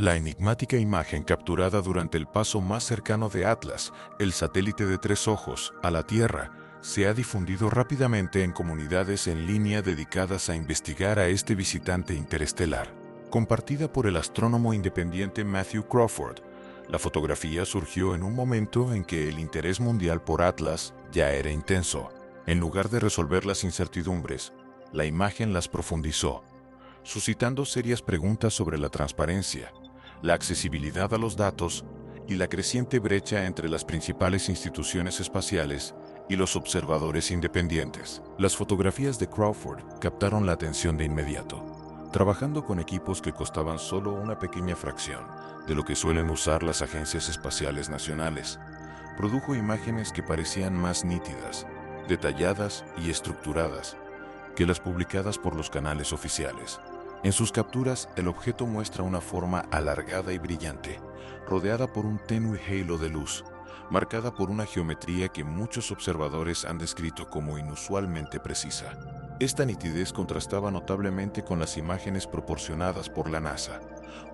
La enigmática imagen capturada durante el paso más cercano de Atlas, el satélite de tres ojos, a la Tierra, se ha difundido rápidamente en comunidades en línea dedicadas a investigar a este visitante interestelar. Compartida por el astrónomo independiente Matthew Crawford, la fotografía surgió en un momento en que el interés mundial por Atlas ya era intenso. En lugar de resolver las incertidumbres, la imagen las profundizó, suscitando serias preguntas sobre la transparencia, la accesibilidad a los datos y la creciente brecha entre las principales instituciones espaciales y los observadores independientes. Las fotografías de Crawford captaron la atención de inmediato. Trabajando con equipos que costaban solo una pequeña fracción de lo que suelen usar las agencias espaciales nacionales, produjo imágenes que parecían más nítidas, detalladas y estructuradas que las publicadas por los canales oficiales. En sus capturas, el objeto muestra una forma alargada y brillante, rodeada por un tenue halo de luz, marcada por una geometría que muchos observadores han descrito como inusualmente precisa. Esta nitidez contrastaba notablemente con las imágenes proporcionadas por la NASA,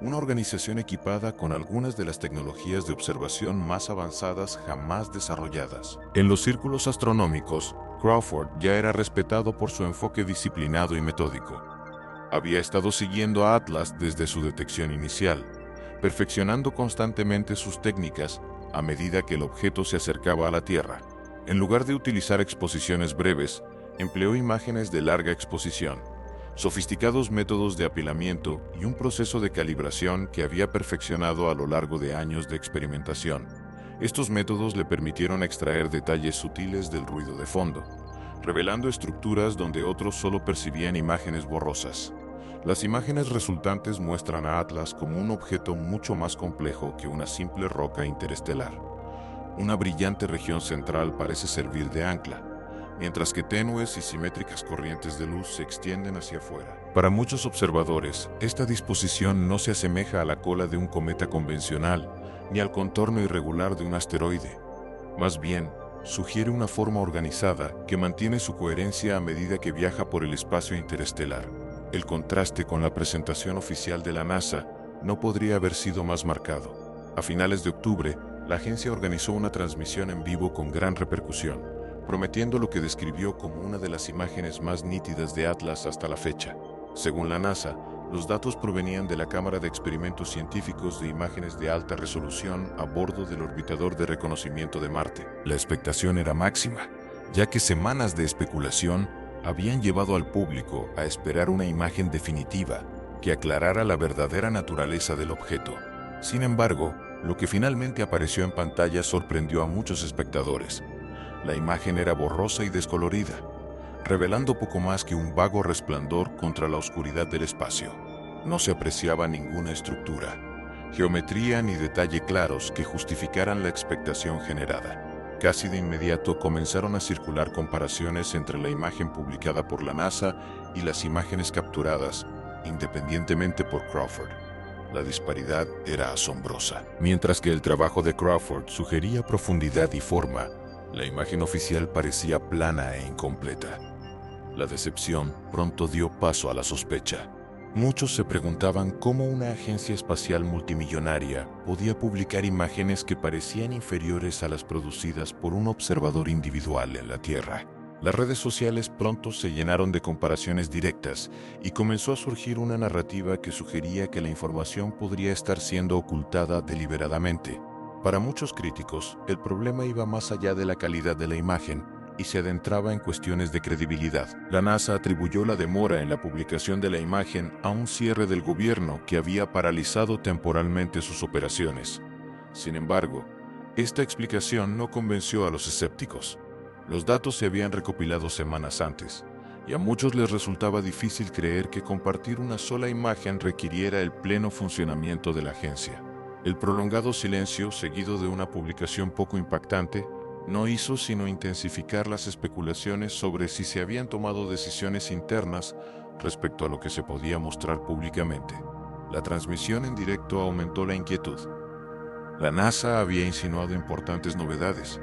una organización equipada con algunas de las tecnologías de observación más avanzadas jamás desarrolladas. En los círculos astronómicos, Crawford ya era respetado por su enfoque disciplinado y metódico. Había estado siguiendo a Atlas desde su detección inicial, perfeccionando constantemente sus técnicas a medida que el objeto se acercaba a la Tierra. En lugar de utilizar exposiciones breves, empleó imágenes de larga exposición, sofisticados métodos de apilamiento y un proceso de calibración que había perfeccionado a lo largo de años de experimentación. Estos métodos le permitieron extraer detalles sutiles del ruido de fondo, revelando estructuras donde otros solo percibían imágenes borrosas. Las imágenes resultantes muestran a Atlas como un objeto mucho más complejo que una simple roca interestelar. Una brillante región central parece servir de ancla, mientras que tenues y simétricas corrientes de luz se extienden hacia afuera. Para muchos observadores, esta disposición no se asemeja a la cola de un cometa convencional, ni al contorno irregular de un asteroide. Más bien, sugiere una forma organizada que mantiene su coherencia a medida que viaja por el espacio interestelar. El contraste con la presentación oficial de la NASA no podría haber sido más marcado. A finales de octubre, la agencia organizó una transmisión en vivo con gran repercusión, prometiendo lo que describió como una de las imágenes más nítidas de Atlas hasta la fecha. Según la NASA, los datos provenían de la Cámara de Experimentos Científicos de Imágenes de Alta Resolución a bordo del orbitador de reconocimiento de Marte. La expectación era máxima, ya que semanas de especulación habían llevado al público a esperar una imagen definitiva que aclarara la verdadera naturaleza del objeto. Sin embargo, lo que finalmente apareció en pantalla sorprendió a muchos espectadores. La imagen era borrosa y descolorida, revelando poco más que un vago resplandor contra la oscuridad del espacio. No se apreciaba ninguna estructura, geometría ni detalle claros que justificaran la expectación generada. Casi de inmediato comenzaron a circular comparaciones entre la imagen publicada por la NASA y las imágenes capturadas independientemente por Crawford. La disparidad era asombrosa. Mientras que el trabajo de Crawford sugería profundidad y forma, la imagen oficial parecía plana e incompleta. La decepción pronto dio paso a la sospecha. Muchos se preguntaban cómo una agencia espacial multimillonaria podía publicar imágenes que parecían inferiores a las producidas por un observador individual en la Tierra. Las redes sociales pronto se llenaron de comparaciones directas y comenzó a surgir una narrativa que sugería que la información podría estar siendo ocultada deliberadamente. Para muchos críticos, el problema iba más allá de la calidad de la imagen y se adentraba en cuestiones de credibilidad. La NASA atribuyó la demora en la publicación de la imagen a un cierre del gobierno que había paralizado temporalmente sus operaciones. Sin embargo, esta explicación no convenció a los escépticos. Los datos se habían recopilado semanas antes, y a muchos les resultaba difícil creer que compartir una sola imagen requiriera el pleno funcionamiento de la agencia. El prolongado silencio, seguido de una publicación poco impactante, no hizo sino intensificar las especulaciones sobre si se habían tomado decisiones internas respecto a lo que se podía mostrar públicamente. La transmisión en directo aumentó la inquietud. La NASA había insinuado importantes novedades,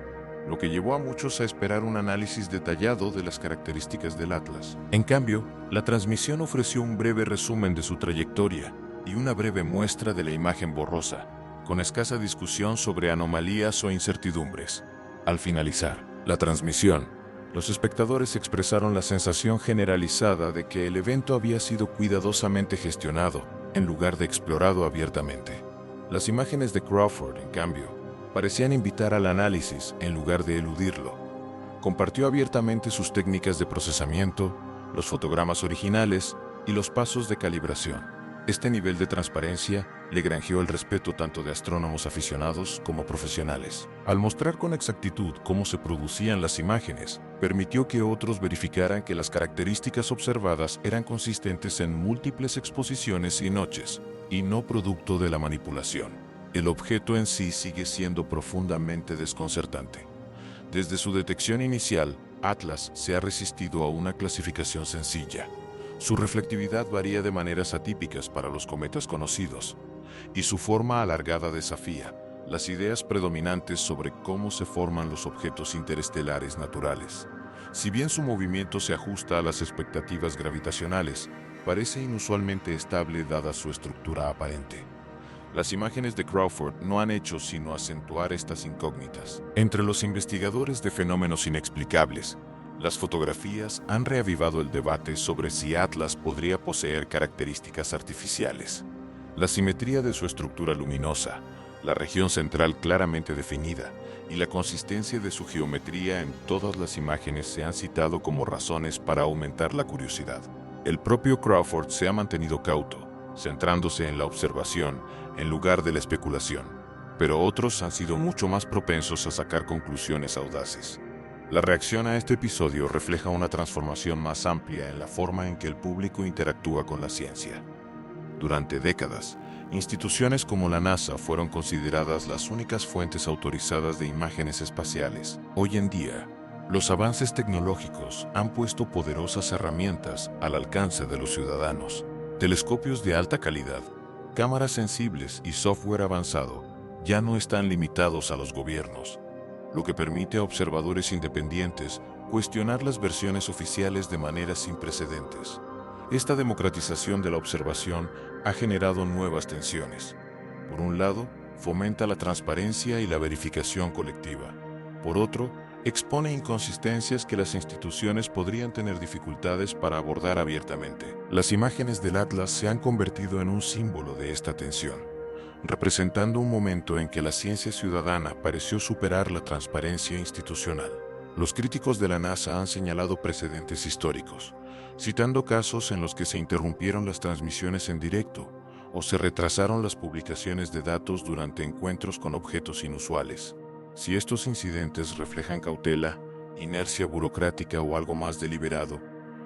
lo que llevó a muchos a esperar un análisis detallado de las características del Atlas. En cambio, la transmisión ofreció un breve resumen de su trayectoria, y una breve muestra de la imagen borrosa, con escasa discusión sobre anomalías o incertidumbres. Al finalizar la transmisión, los espectadores expresaron la sensación generalizada de que el evento había sido cuidadosamente gestionado, en lugar de explorado abiertamente. Las imágenes de Crawford, en cambio, parecían invitar al análisis en lugar de eludirlo. Compartió abiertamente sus técnicas de procesamiento, los fotogramas originales y los pasos de calibración. Este nivel de transparencia le granjeó el respeto tanto de astrónomos aficionados como profesionales. Al mostrar con exactitud cómo se producían las imágenes, permitió que otros verificaran que las características observadas eran consistentes en múltiples exposiciones y noches, y no producto de la manipulación. El objeto en sí sigue siendo profundamente desconcertante. Desde su detección inicial, Atlas se ha resistido a una clasificación sencilla. Su reflectividad varía de maneras atípicas para los cometas conocidos, y su forma alargada desafía las ideas predominantes sobre cómo se forman los objetos interestelares naturales. Si bien su movimiento se ajusta a las expectativas gravitacionales, parece inusualmente estable dada su estructura aparente. Las imágenes de Crawford no han hecho sino acentuar estas incógnitas. Entre los investigadores de fenómenos inexplicables, las fotografías han reavivado el debate sobre si Atlas podría poseer características artificiales. La simetría de su estructura luminosa, la región central claramente definida y la consistencia de su geometría en todas las imágenes se han citado como razones para aumentar la curiosidad. El propio Crawford se ha mantenido cauto, centrándose en la observación en lugar de la especulación, pero otros han sido mucho más propensos a sacar conclusiones audaces. La reacción a este episodio refleja una transformación más amplia en la forma en que el público interactúa con la ciencia. Durante décadas, instituciones como la NASA fueron consideradas las únicas fuentes autorizadas de imágenes espaciales. Hoy en día, los avances tecnológicos han puesto poderosas herramientas al alcance de los ciudadanos. Telescopios de alta calidad, cámaras sensibles y software avanzado ya no están limitados a los gobiernos, lo que permite a observadores independientes cuestionar las versiones oficiales de manera sin precedentes. Esta democratización de la observación ha generado nuevas tensiones. Por un lado, fomenta la transparencia y la verificación colectiva. Por otro, expone inconsistencias que las instituciones podrían tener dificultades para abordar abiertamente. Las imágenes del Atlas se han convertido en un símbolo de esta tensión, representando un momento en que la ciencia ciudadana pareció superar la transparencia institucional. Los críticos de la NASA han señalado precedentes históricos, citando casos en los que se interrumpieron las transmisiones en directo o se retrasaron las publicaciones de datos durante encuentros con objetos inusuales. Si estos incidentes reflejan cautela, inercia burocrática o algo más deliberado,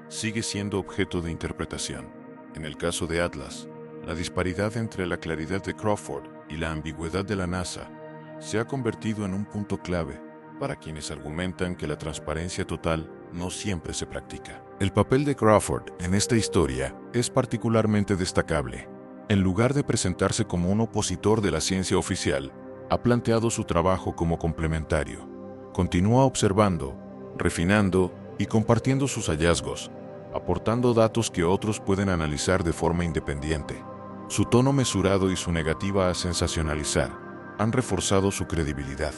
sigue siendo objeto de interpretación. En el caso de Atlas, la disparidad entre la claridad de Crawford y la ambigüedad de la NASA se ha convertido en un punto clave para quienes argumentan que la transparencia total no siempre se practica. El papel de Crawford en esta historia es particularmente destacable. En lugar de presentarse como un opositor de la ciencia oficial, ha planteado su trabajo como complementario. Continúa observando, refinando y compartiendo sus hallazgos, aportando datos que otros pueden analizar de forma independiente. Su tono mesurado y su negativa a sensacionalizar han reforzado su credibilidad,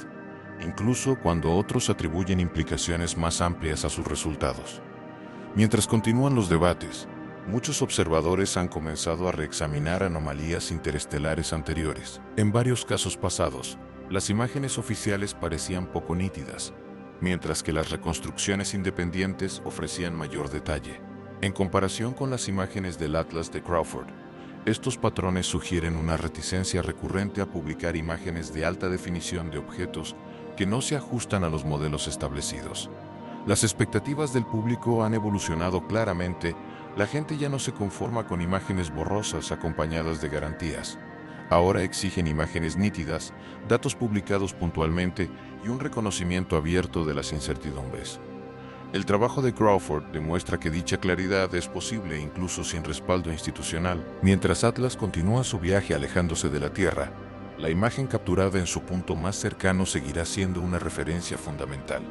incluso cuando otros atribuyen implicaciones más amplias a sus resultados. Mientras continúan los debates, muchos observadores han comenzado a reexaminar anomalías interestelares anteriores. En varios casos pasados, las imágenes oficiales parecían poco nítidas, mientras que las reconstrucciones independientes ofrecían mayor detalle. En comparación con las imágenes del Atlas de Crawford, estos patrones sugieren una reticencia recurrente a publicar imágenes de alta definición de objetos que no se ajustan a los modelos establecidos. Las expectativas del público han evolucionado claramente. La gente ya no se conforma con imágenes borrosas acompañadas de garantías. Ahora exigen imágenes nítidas, datos publicados puntualmente y un reconocimiento abierto de las incertidumbres. El trabajo de Crawford demuestra que dicha claridad es posible incluso sin respaldo institucional. Mientras Atlas continúa su viaje alejándose de la Tierra, la imagen capturada en su punto más cercano seguirá siendo una referencia fundamental.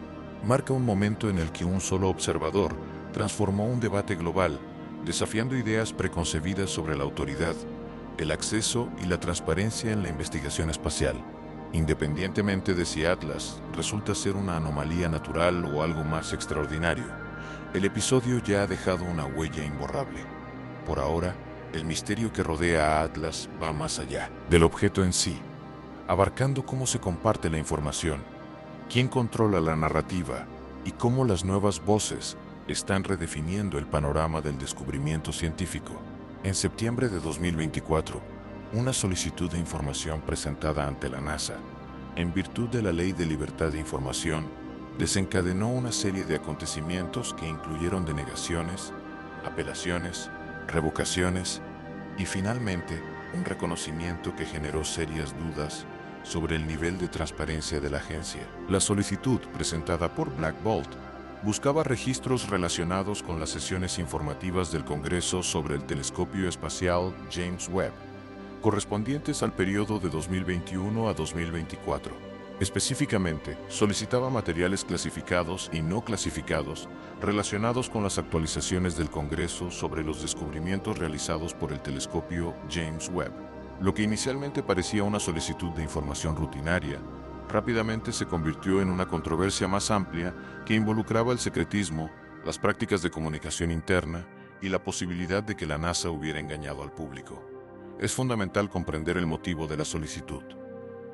Marca un momento en el que un solo observador transformó un debate global, desafiando ideas preconcebidas sobre la autoridad, el acceso y la transparencia en la investigación espacial, independientemente de si Atlas resulta ser una anomalía natural o algo más extraordinario. El episodio ya ha dejado una huella imborrable. Por ahora, el misterio que rodea a Atlas va más allá del objeto en sí, abarcando cómo se comparte la información, quién controla la narrativa y cómo las nuevas voces están redefiniendo el panorama del descubrimiento científico. En septiembre de 2024, una solicitud de información presentada ante la NASA, en virtud de la Ley de Libertad de Información, desencadenó una serie de acontecimientos que incluyeron denegaciones, apelaciones, revocaciones y finalmente un reconocimiento que generó serias dudas sobre el nivel de transparencia de la agencia. La solicitud presentada por Black Bolt buscaba registros relacionados con las sesiones informativas del Congreso sobre el telescopio espacial James Webb, correspondientes al periodo de 2021 a 2024. Específicamente, solicitaba materiales clasificados y no clasificados relacionados con las actualizaciones del Congreso sobre los descubrimientos realizados por el telescopio James Webb. Lo que inicialmente parecía una solicitud de información rutinaria, rápidamente se convirtió en una controversia más amplia que involucraba el secretismo, las prácticas de comunicación interna y la posibilidad de que la NASA hubiera engañado al público. Es fundamental comprender el motivo de la solicitud.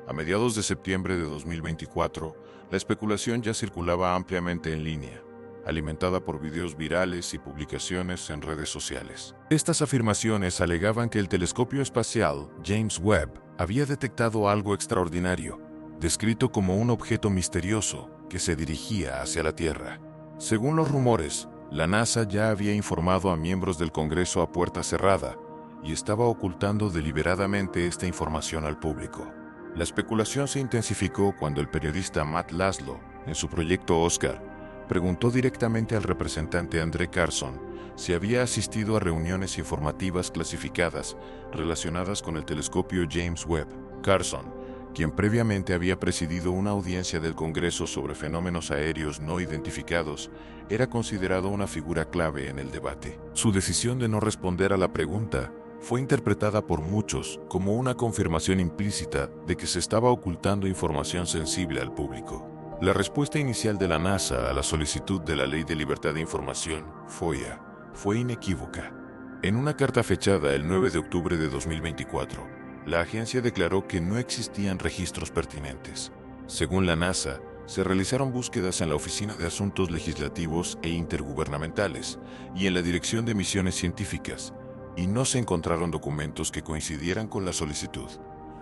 A mediados de septiembre de 2024, la especulación ya circulaba ampliamente en línea, alimentada por videos virales y publicaciones en redes sociales. Estas afirmaciones alegaban que el telescopio espacial James Webb había detectado algo extraordinario, descrito como un objeto misterioso que se dirigía hacia la Tierra. Según los rumores, la NASA ya había informado a miembros del Congreso a puerta cerrada y estaba ocultando deliberadamente esta información al público. La especulación se intensificó cuando el periodista Matt Laszlo, en su proyecto Oscar, preguntó directamente al representante André Carson si había asistido a reuniones informativas clasificadas relacionadas con el telescopio James Webb. Carson, quien previamente había presidido una audiencia del Congreso sobre fenómenos aéreos no identificados, era considerado una figura clave en el debate. Su decisión de no responder a la pregunta fue interpretada por muchos como una confirmación implícita de que se estaba ocultando información sensible al público. La respuesta inicial de la NASA a la solicitud de la Ley de Libertad de Información, FOIA, fue inequívoca. En una carta fechada el 9 de octubre de 2024, la agencia declaró que no existían registros pertinentes. Según la NASA, se realizaron búsquedas en la Oficina de Asuntos Legislativos e Intergubernamentales y en la Dirección de Misiones Científicas, y no se encontraron documentos que coincidieran con la solicitud.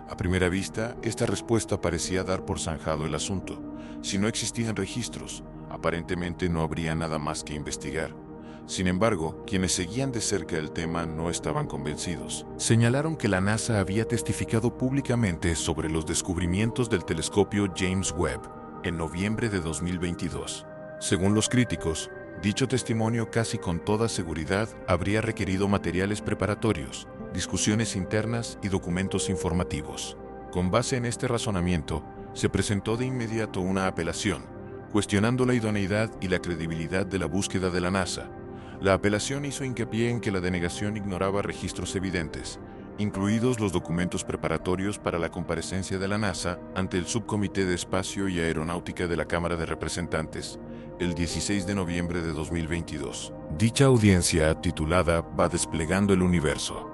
A primera vista, esta respuesta parecía dar por zanjado el asunto. Si no existían registros, aparentemente no habría nada más que investigar. Sin embargo, quienes seguían de cerca el tema no estaban convencidos. Señalaron que la NASA había testificado públicamente sobre los descubrimientos del telescopio James Webb en noviembre de 2022. Según los críticos, dicho testimonio casi con toda seguridad habría requerido materiales preparatorios, discusiones internas y documentos informativos. Con base en este razonamiento, se presentó de inmediato una apelación, cuestionando la idoneidad y la credibilidad de la búsqueda de la NASA. La apelación hizo hincapié en que la denegación ignoraba registros evidentes, incluidos los documentos preparatorios para la comparecencia de la NASA ante el Subcomité de Espacio y Aeronáutica de la Cámara de Representantes, el 16 de noviembre de 2022. Dicha audiencia, titulada Va desplegando el universo.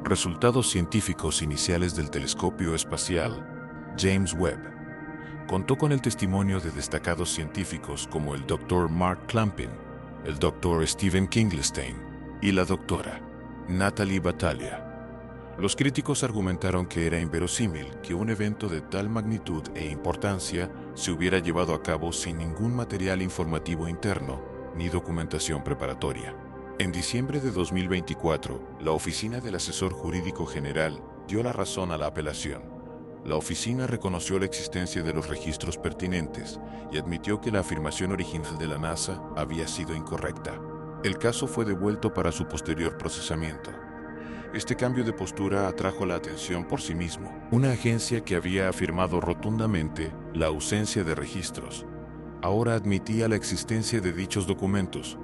Resultados científicos iniciales del telescopio espacial James Webb, contó con el testimonio de destacados científicos como el Dr. Mark Clampin, el Dr. Stephen Kinglestein y la Dra. Natalie Batalha. Los críticos argumentaron que era inverosímil que un evento de tal magnitud e importancia se hubiera llevado a cabo sin ningún material informativo interno ni documentación preparatoria. En diciembre de 2024, la Oficina del Asesor Jurídico General dio la razón a la apelación. La oficina reconoció la existencia de los registros pertinentes y admitió que la afirmación original de la NASA había sido incorrecta. El caso fue devuelto para su posterior procesamiento. Este cambio de postura atrajo la atención por sí mismo. Una agencia que había afirmado rotundamente la ausencia de registros, ahora admitía la existencia de dichos documentos,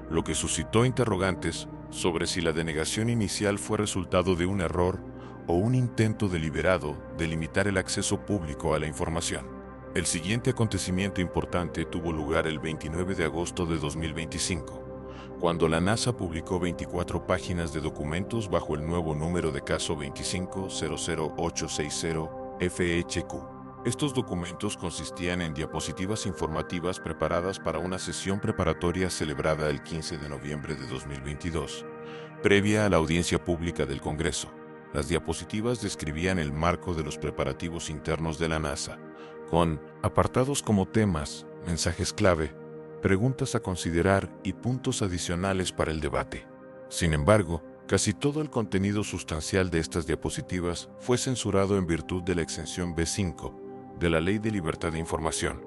lo que suscitó interrogantes sobre si la denegación inicial fue resultado de un error o un intento deliberado de limitar el acceso público a la información. El siguiente acontecimiento importante tuvo lugar el 29 de agosto de 2025, cuando la NASA publicó 24 páginas de documentos bajo el nuevo número de caso 2500860-FHQ. Estos documentos consistían en diapositivas informativas preparadas para una sesión preparatoria celebrada el 15 de noviembre de 2022, previa a la audiencia pública del Congreso. Las diapositivas describían el marco de los preparativos internos de la NASA, con apartados como temas, mensajes clave, preguntas a considerar y puntos adicionales para el debate. Sin embargo, casi todo el contenido sustancial de estas diapositivas fue censurado en virtud de la exención B5 de la Ley de Libertad de Información,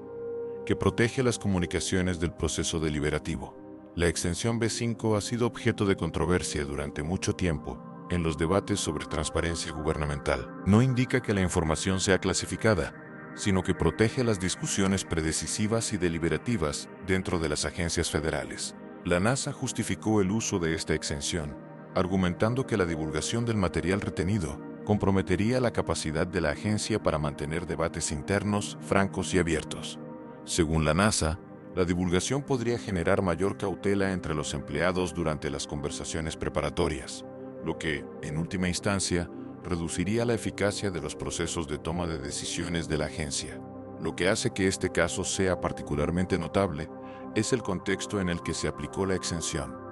que protege las comunicaciones del proceso deliberativo. La exención B5 ha sido objeto de controversia durante mucho tiempo en los debates sobre transparencia gubernamental. No indica que la información sea clasificada, sino que protege las discusiones predecisivas y deliberativas dentro de las agencias federales. La NASA justificó el uso de esta exención, argumentando que la divulgación del material retenido comprometería la capacidad de la agencia para mantener debates internos, francos y abiertos. Según la NASA, la divulgación podría generar mayor cautela entre los empleados durante las conversaciones preparatorias, lo que, en última instancia, reduciría la eficacia de los procesos de toma de decisiones de la agencia. Lo que hace que este caso sea particularmente notable es el contexto en el que se aplicó la exención.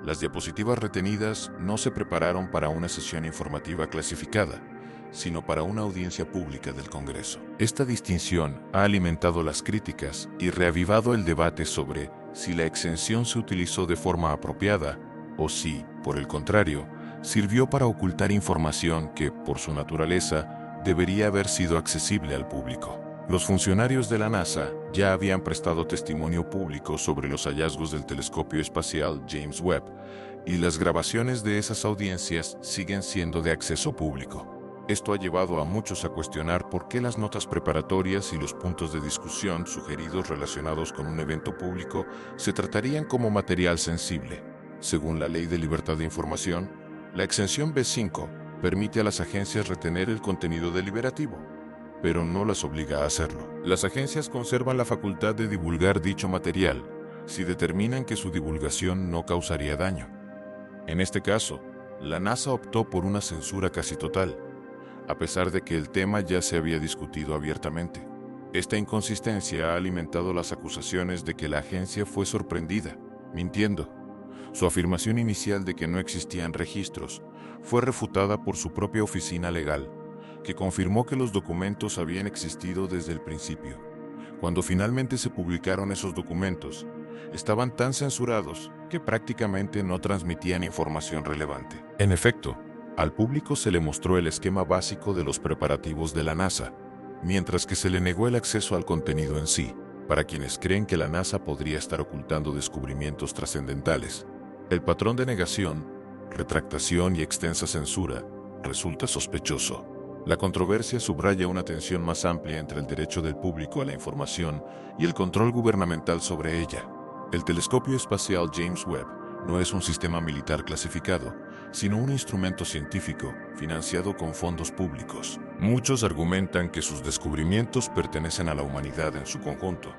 Las diapositivas retenidas no se prepararon para una sesión informativa clasificada, sino para una audiencia pública del Congreso. Esta distinción ha alimentado las críticas y reavivado el debate sobre si la exención se utilizó de forma apropiada o si, por el contrario, sirvió para ocultar información que, por su naturaleza, debería haber sido accesible al público. Los funcionarios de la NASA ya habían prestado testimonio público sobre los hallazgos del telescopio espacial James Webb, y las grabaciones de esas audiencias siguen siendo de acceso público. Esto ha llevado a muchos a cuestionar por qué las notas preparatorias y los puntos de discusión sugeridos relacionados con un evento público se tratarían como material sensible. Según la Ley de Libertad de Información, la exención B5 permite a las agencias retener el contenido deliberativo, pero no las obliga a hacerlo. Las agencias conservan la facultad de divulgar dicho material si determinan que su divulgación no causaría daño. En este caso, la NASA optó por una censura casi total, a pesar de que el tema ya se había discutido abiertamente. Esta inconsistencia ha alimentado las acusaciones de que la agencia fue sorprendida, mintiendo. Su afirmación inicial de que no existían registros fue refutada por su propia oficina legal, que confirmó que los documentos habían existido desde el principio. Cuando finalmente se publicaron esos documentos, estaban tan censurados que prácticamente no transmitían información relevante. En efecto, al público se le mostró el esquema básico de los preparativos de la NASA, mientras que se le negó el acceso al contenido en sí, para quienes creen que la NASA podría estar ocultando descubrimientos trascendentales. El patrón de negación, retractación y extensa censura resulta sospechoso. La controversia subraya una tensión más amplia entre el derecho del público a la información y el control gubernamental sobre ella. El telescopio espacial James Webb no es un sistema militar clasificado, sino un instrumento científico financiado con fondos públicos. Muchos argumentan que sus descubrimientos pertenecen a la humanidad en su conjunto,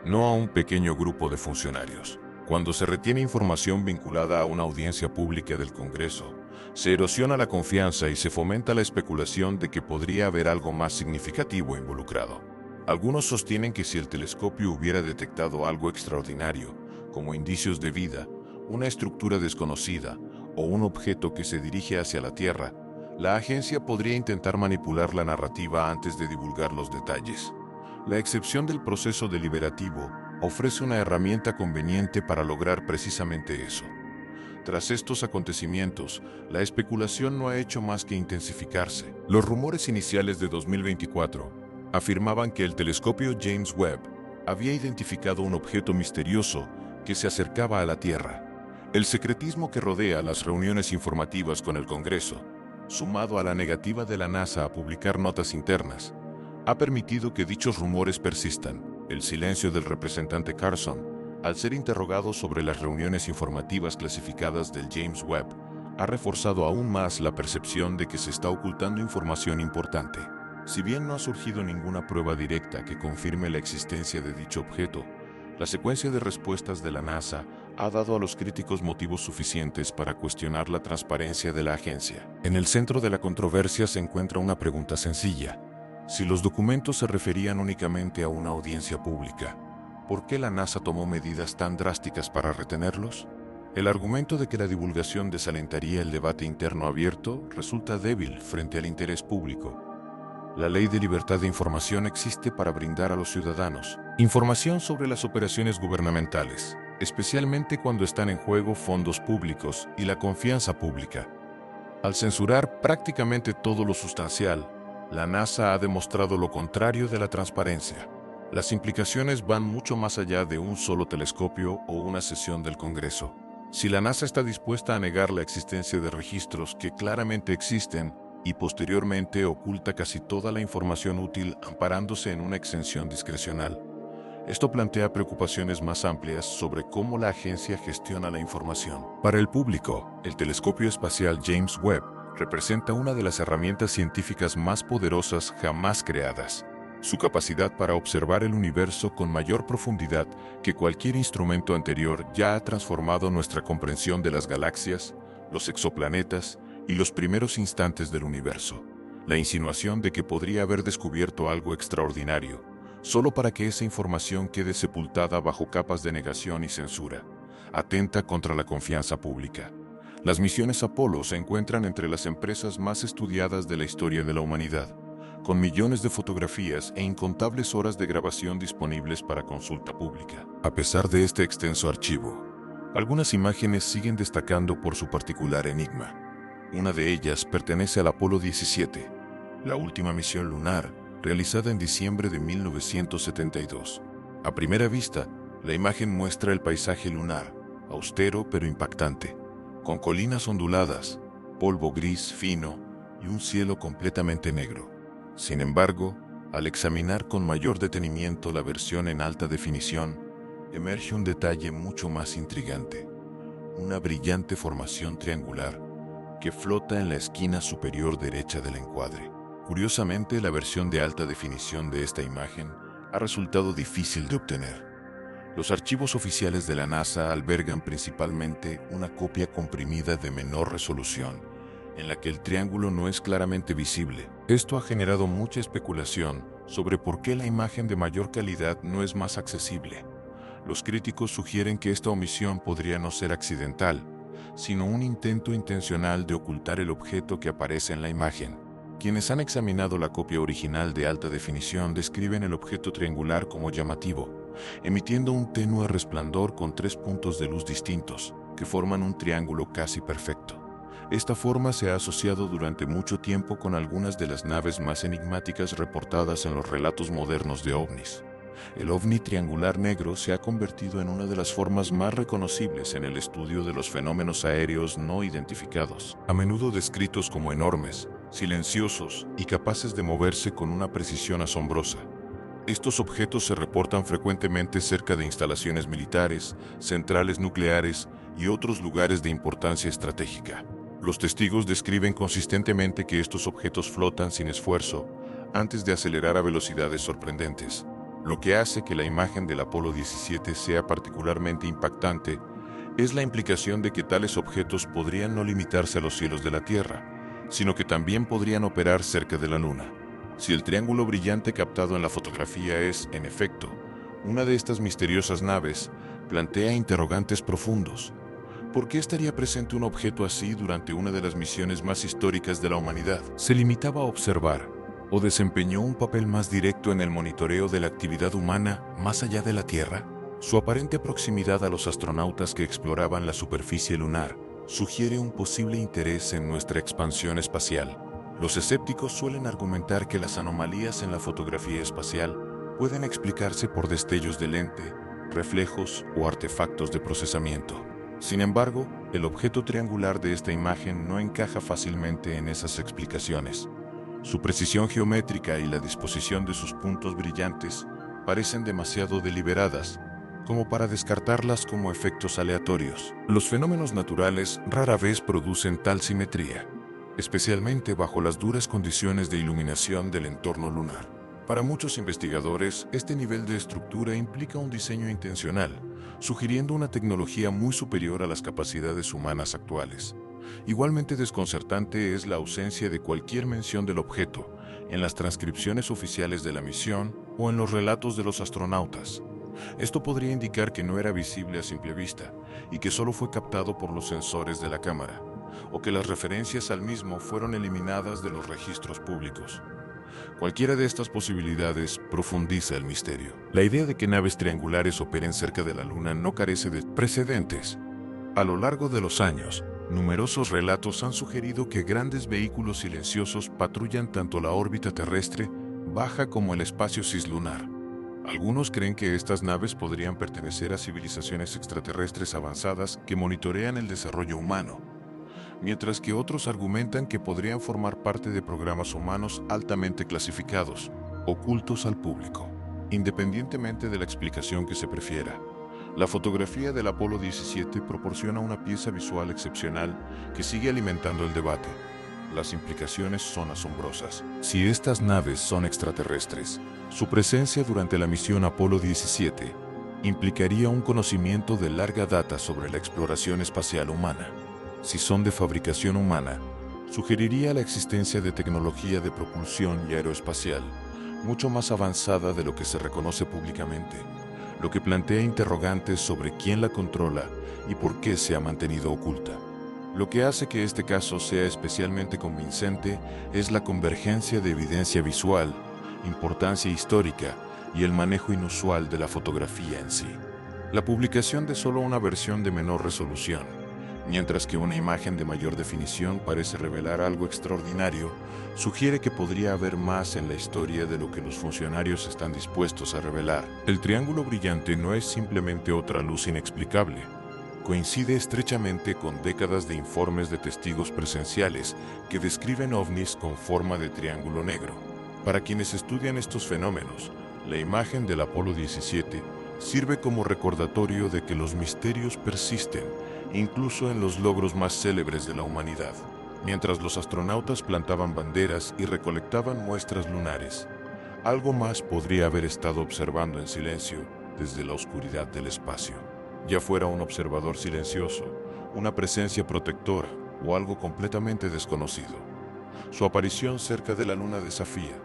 no a un pequeño grupo de funcionarios. Cuando se retiene información vinculada a una audiencia pública del Congreso, se erosiona la confianza y se fomenta la especulación de que podría haber algo más significativo involucrado. Algunos sostienen que si el telescopio hubiera detectado algo extraordinario, como indicios de vida, una estructura desconocida o un objeto que se dirige hacia la Tierra, la agencia podría intentar manipular la narrativa antes de divulgar los detalles. La excepción del proceso deliberativo ofrece una herramienta conveniente para lograr precisamente eso. Tras estos acontecimientos, la especulación no ha hecho más que intensificarse. Los rumores iniciales de 2024 afirmaban que el telescopio James Webb había identificado un objeto misterioso que se acercaba a la Tierra. El secretismo que rodea las reuniones informativas con el Congreso, sumado a la negativa de la NASA a publicar notas internas, ha permitido que dichos rumores persistan. El silencio del representante Carson Al ser interrogado sobre las reuniones informativas clasificadas del James Webb, ha reforzado aún más la percepción de que se está ocultando información importante. Si bien no ha surgido ninguna prueba directa que confirme la existencia de dicho objeto, la secuencia de respuestas de la NASA ha dado a los críticos motivos suficientes para cuestionar la transparencia de la agencia. En el centro de la controversia se encuentra una pregunta sencilla. Si los documentos se referían únicamente a una audiencia pública, ¿por qué la NASA tomó medidas tan drásticas para retenerlos? El argumento de que la divulgación desalentaría el debate interno abierto resulta débil frente al interés público. La Ley de Libertad de Información existe para brindar a los ciudadanos información sobre las operaciones gubernamentales, especialmente cuando están en juego fondos públicos y la confianza pública. Al censurar prácticamente todo lo sustancial, la NASA ha demostrado lo contrario de la transparencia. Las implicaciones van mucho más allá de un solo telescopio o una sesión del Congreso. Si la NASA está dispuesta a negar la existencia de registros que claramente existen y posteriormente oculta casi toda la información útil amparándose en una exención discrecional, esto plantea preocupaciones más amplias sobre cómo la agencia gestiona la información. Para el público, el telescopio espacial James Webb representa una de las herramientas científicas más poderosas jamás creadas. Su capacidad para observar el universo con mayor profundidad que cualquier instrumento anterior ya ha transformado nuestra comprensión de las galaxias, los exoplanetas y los primeros instantes del universo. La insinuación de que podría haber descubierto algo extraordinario, solo para que esa información quede sepultada bajo capas de negación y censura, atenta contra la confianza pública. Las misiones Apolo se encuentran entre las empresas más estudiadas de la historia de la humanidad, con millones de fotografías e incontables horas de grabación disponibles para consulta pública. A pesar de este extenso archivo, algunas imágenes siguen destacando por su particular enigma. Una de ellas pertenece al Apolo 17, la última misión lunar realizada en diciembre de 1972. A primera vista, la imagen muestra el paisaje lunar, austero pero impactante, con colinas onduladas, polvo gris fino y un cielo completamente negro. Sin embargo, al examinar con mayor detenimiento la versión en alta definición, emerge un detalle mucho más intrigante: una brillante formación triangular que flota en la esquina superior derecha del encuadre. Curiosamente, la versión de alta definición de esta imagen ha resultado difícil de obtener. Los archivos oficiales de la NASA albergan principalmente una copia comprimida de menor resolución, en la que el triángulo no es claramente visible. Esto ha generado mucha especulación sobre por qué la imagen de mayor calidad no es más accesible. Los críticos sugieren que esta omisión podría no ser accidental, sino un intento intencional de ocultar el objeto que aparece en la imagen. Quienes han examinado la copia original de alta definición describen el objeto triangular como llamativo, emitiendo un tenue resplandor con 3 puntos de luz distintos, que forman un triángulo casi perfecto. Esta forma se ha asociado durante mucho tiempo con algunas de las naves más enigmáticas reportadas en los relatos modernos de ovnis. El ovni triangular negro se ha convertido en una de las formas más reconocibles en el estudio de los fenómenos aéreos no identificados, a menudo descritos como enormes, silenciosos y capaces de moverse con una precisión asombrosa. Estos objetos se reportan frecuentemente cerca de instalaciones militares, centrales nucleares y otros lugares de importancia estratégica. Los testigos describen consistentemente que estos objetos flotan sin esfuerzo antes de acelerar a velocidades sorprendentes. Lo que hace que la imagen del Apolo 17 sea particularmente impactante es la implicación de que tales objetos podrían no limitarse a los cielos de la Tierra, sino que también podrían operar cerca de la Luna. Si el triángulo brillante captado en la fotografía es, en efecto, una de estas misteriosas naves, plantea interrogantes profundos. ¿Por qué estaría presente un objeto así durante una de las misiones más históricas de la humanidad? ¿Se limitaba a observar o desempeñó un papel más directo en el monitoreo de la actividad humana más allá de la Tierra? Su aparente proximidad a los astronautas que exploraban la superficie lunar sugiere un posible interés en nuestra expansión espacial. Los escépticos suelen argumentar que las anomalías en la fotografía espacial pueden explicarse por destellos de lente, reflejos o artefactos de procesamiento. Sin embargo, el objeto triangular de esta imagen no encaja fácilmente en esas explicaciones. Su precisión geométrica y la disposición de sus puntos brillantes parecen demasiado deliberadas, como para descartarlas como efectos aleatorios. Los fenómenos naturales rara vez producen tal simetría, especialmente bajo las duras condiciones de iluminación del entorno lunar. Para muchos investigadores, este nivel de estructura implica un diseño intencional, sugiriendo una tecnología muy superior a las capacidades humanas actuales. Igualmente desconcertante es la ausencia de cualquier mención del objeto en las transcripciones oficiales de la misión o en los relatos de los astronautas. Esto podría indicar que no era visible a simple vista y que solo fue captado por los sensores de la cámara, o que las referencias al mismo fueron eliminadas de los registros públicos. Cualquiera de estas posibilidades profundiza el misterio. La idea de que naves triangulares operen cerca de la Luna no carece de precedentes. A lo largo de los años, numerosos relatos han sugerido que grandes vehículos silenciosos patrullan tanto la órbita terrestre baja como el espacio cislunar. Algunos creen que estas naves podrían pertenecer a civilizaciones extraterrestres avanzadas que monitorean el desarrollo humano, mientras que otros argumentan que podrían formar parte de programas humanos altamente clasificados, ocultos al público. Independientemente de la explicación que se prefiera, la fotografía del Apolo 17 proporciona una pieza visual excepcional que sigue alimentando el debate. Las implicaciones son asombrosas. Si estas naves son extraterrestres, su presencia durante la misión Apolo 17 implicaría un conocimiento de larga data sobre la exploración espacial humana. Si son de fabricación humana, sugeriría la existencia de tecnología de propulsión y aeroespacial mucho más avanzada de lo que se reconoce públicamente, lo que plantea interrogantes sobre quién la controla y por qué se ha mantenido oculta. Lo que hace que este caso sea especialmente convincente es la convergencia de evidencia visual, importancia histórica y el manejo inusual de la fotografía en sí. La publicación de solo una versión de menor resolución, mientras que una imagen de mayor definición parece revelar algo extraordinario, sugiere que podría haber más en la historia de lo que los funcionarios están dispuestos a revelar. El triángulo brillante no es simplemente otra luz inexplicable. Coincide estrechamente con décadas de informes de testigos presenciales que describen ovnis con forma de triángulo negro. Para quienes estudian estos fenómenos, la imagen del Apolo 17 sirve como recordatorio de que los misterios persisten, incluso en los logros más célebres de la humanidad. Mientras los astronautas plantaban banderas y recolectaban muestras lunares, algo más podría haber estado observando en silencio desde la oscuridad del espacio. Ya fuera un observador silencioso, una presencia protectora o algo completamente desconocido. Su aparición cerca de la Luna desafía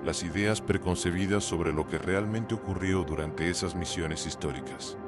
las ideas preconcebidas sobre lo que realmente ocurrió durante esas misiones históricas.